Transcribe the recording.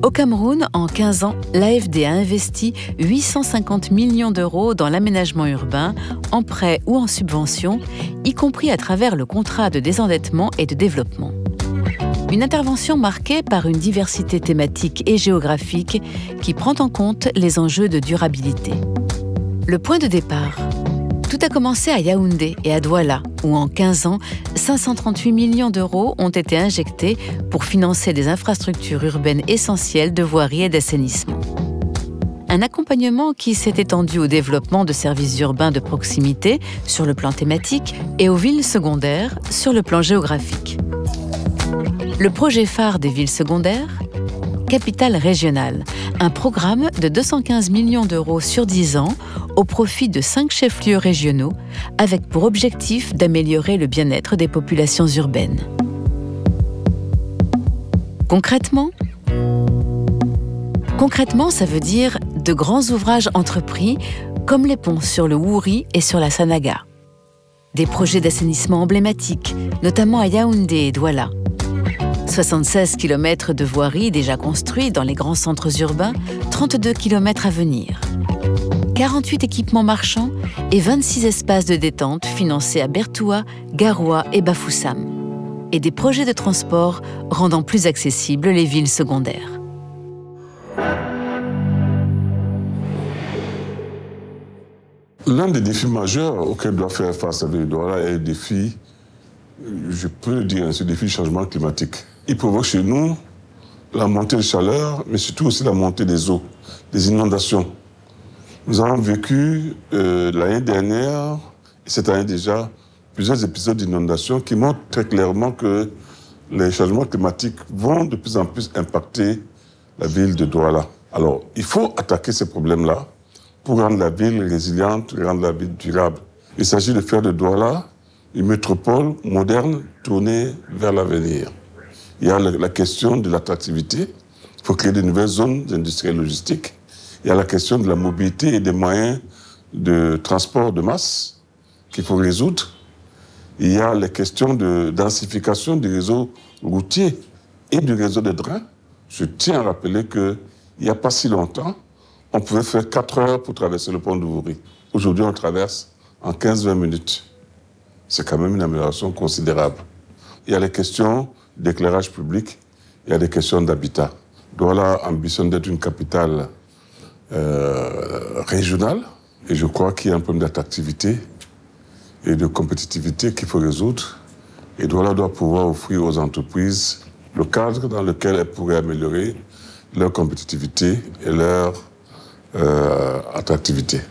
Au Cameroun, en 15 ans, l'AFD a investi 850 millions d'euros dans l'aménagement urbain, en prêt ou en subvention, y compris à travers le contrat de désendettement et de développement. Une intervention marquée par une diversité thématique et géographique qui prend en compte les enjeux de durabilité. Le point de départ. Tout a commencé à Yaoundé et à Douala, où en 15 ans, 538 millions d'euros ont été injectés pour financer des infrastructures urbaines essentielles de voirie et d'assainissement. Un accompagnement qui s'est étendu au développement de services urbains de proximité sur le plan thématique et aux villes secondaires sur le plan géographique. Le projet phare des villes secondaires, Capitale régionale, un programme de 215 millions d'euros sur 10 ans au profit de 5 chefs-lieux régionaux, avec pour objectif d'améliorer le bien-être des populations urbaines. Concrètement, ça veut dire de grands ouvrages entrepris comme les ponts sur le Wouri et sur la Sanaga. Des projets d'assainissement emblématiques, notamment à Yaoundé et Douala. 76 km de voiries déjà construits dans les grands centres urbains, 32 km à venir. 48 équipements marchands et 26 espaces de détente financés à Bertoua, Garoua et Bafoussam. Et des projets de transport rendant plus accessibles les villes secondaires. L'un des défis majeurs auxquels doit faire face la ville de Douala est le défi, je peux le dire, ce défi du changement climatique. Il provoque chez nous la montée de chaleur, mais surtout aussi la montée des eaux, des inondations. Nous avons vécu l'année dernière, et cette année déjà, plusieurs épisodes d'inondations qui montrent très clairement que les changements climatiques vont de plus en plus impacter la ville de Douala. Alors, il faut attaquer ces problèmes-là pour rendre la ville résiliente, rendre la ville durable. Il s'agit de faire de Douala une métropole moderne tournée vers l'avenir. Il y a la question de l'attractivité. Il faut créer de nouvelles zones industrielles logistiques. Il y a la question de la mobilité et des moyens de transport de masse qu'il faut résoudre. Il y a les questions de densification du réseau routier et du réseau de trains. Je tiens à rappeler qu'il n'y a pas si longtemps, on pouvait faire 4 heures pour traverser le pont de Wouri. Aujourd'hui, on traverse en 15-20 minutes. C'est quand même une amélioration considérable. Il y a les questions d'éclairage public, il y a des questions d'habitat. Douala ambitionne d'être une capitale régionale, et je crois qu'il y a un problème d'attractivité et de compétitivité qu'il faut résoudre. Et Douala doit pouvoir offrir aux entreprises le cadre dans lequel elles pourraient améliorer leur compétitivité et leur attractivité.